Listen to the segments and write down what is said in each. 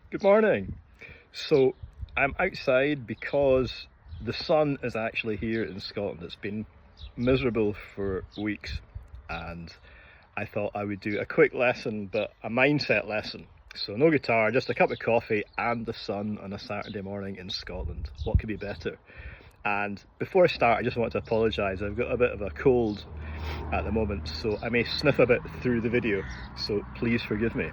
Good morning. So I'm outside because the sun is actually here in Scotland. It's been miserable for weeks, and I thought I would do a quick lesson, but a mindset lesson. So no guitar, just a cup of coffee and the sun on a Saturday morning in Scotland. What could be better? And before I start, I just want to apologise. I've got a bit of a cold at the moment, so I may sniff a bit through the video, so please forgive me.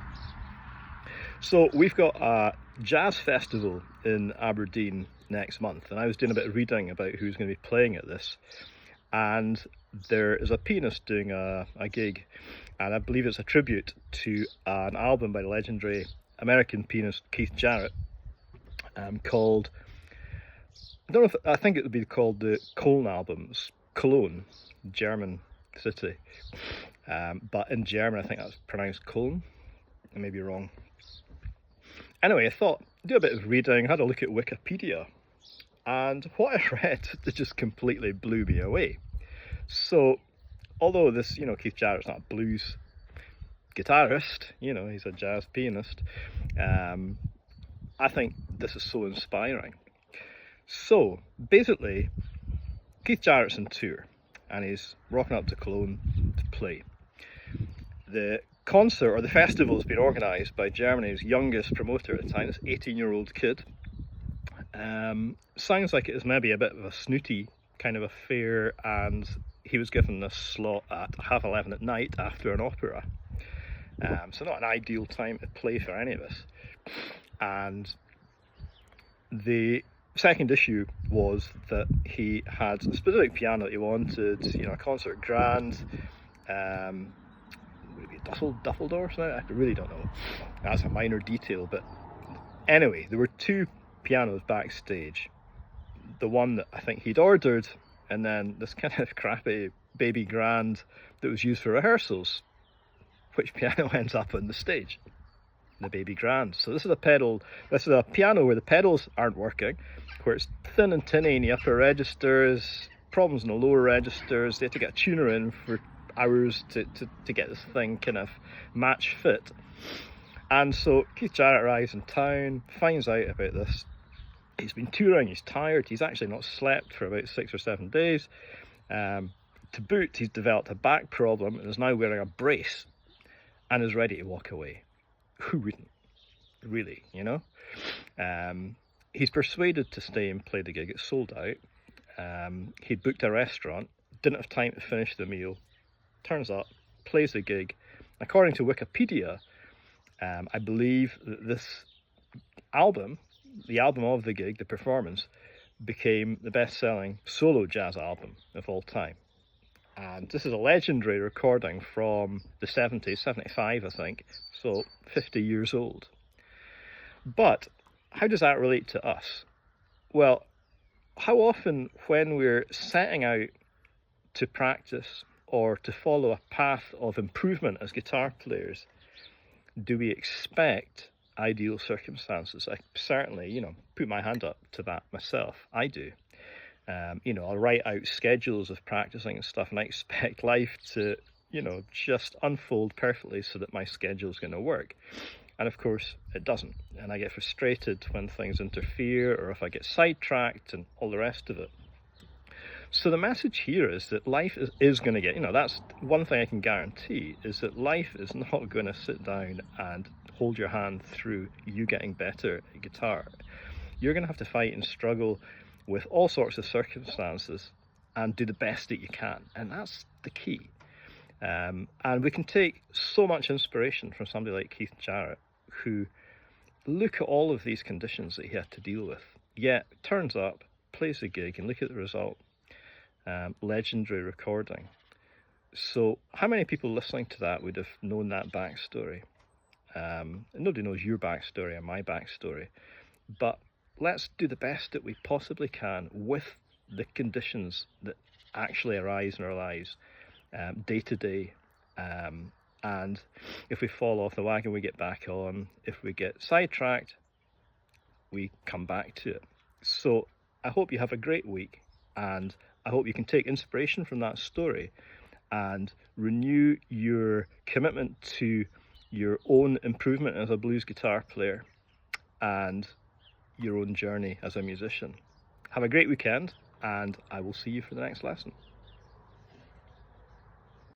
So we've got a jazz festival in Aberdeen next month, and I was doing a bit of reading about who's going to be playing at this, and there is a pianist doing a gig, and I believe it's a tribute to an album by the legendary American pianist Keith Jarrett, called, I don't know if, I think it would be called the Cologne albums. Cologne, German city, but in German I think that's pronounced Cologne. I may be wrong. Anyway, I thought, do a bit of reading, had a look at Wikipedia, and what I read it just completely blew me away. So, although this, Keith Jarrett's not a blues guitarist, he's a jazz pianist, I think this is so inspiring. So, basically, Keith Jarrett's on tour, and he's rocking up to Cologne to play. The concert, or the festival, has been organised by Germany's youngest promoter at the time, this 18-year-old kid. Sounds like it is maybe a bit of a snooty kind of affair, and he was given a slot at 11:30 at night after an opera. So not an ideal time to play for any of us. And the second issue was that he had a specific piano that he wanted, a concert grand, maybe a Duffeldorf now? I really don't know. That's a minor detail, but anyway, there were two pianos backstage. The one that I think he'd ordered, and then this kind of crappy baby grand that was used for rehearsals. Which piano ends up on the stage? The baby grand. So this is a piano where the pedals aren't working, where it's thin and tinny in the upper registers, problems in the lower registers. They had to get a tuner in for hours to get this thing kind of match fit. And so Keith Jarrett arrives in town, finds out about this. He's been touring, he's tired, he's actually not slept for about 6 or 7 days. To boot, he's developed a back problem and is now wearing a brace and is ready to walk away. Who wouldn't? Really, He's persuaded to stay and play the gig. It's sold out. He'd booked a restaurant, didn't have time to finish the meal, turns up, plays the gig. According to Wikipedia, I believe that this album, the album of the gig, the performance, became the best-selling solo jazz album of all time. And this is a legendary recording from the 70s, 75 I think, so 50 years old. But how does that relate to us? Well, how often when we're setting out to practice or to follow a path of improvement as guitar players, do we expect ideal circumstances? I certainly, put my hand up to that myself. I do. I'll write out schedules of practicing and stuff, and I expect life to, just unfold perfectly so that my schedule's going to work. And of course, it doesn't. And I get frustrated when things interfere, or if I get sidetracked and all the rest of it. So the message here is that life is going to get, that's one thing I can guarantee, is that life is not going to sit down and hold your hand through you getting better at guitar. You're going to have to fight and struggle with all sorts of circumstances and do the best that you can. And that's the key. And we can take so much inspiration from somebody like Keith Jarrett, who, look at all of these conditions that he had to deal with, yet turns up, plays the gig, and look at the result. Legendary recording. So how many people listening to that would have known that backstory? Nobody knows your backstory or my backstory, but let's do the best that we possibly can with the conditions that actually arise in our lives day to day. And if we fall off the wagon, we get back on. If we get sidetracked, we come back to it. So I hope you have a great week, and I hope you can take inspiration from that story and renew your commitment to your own improvement as a blues guitar player. and your own journey as a musician. Have a great weekend, and I will see you for the next lesson.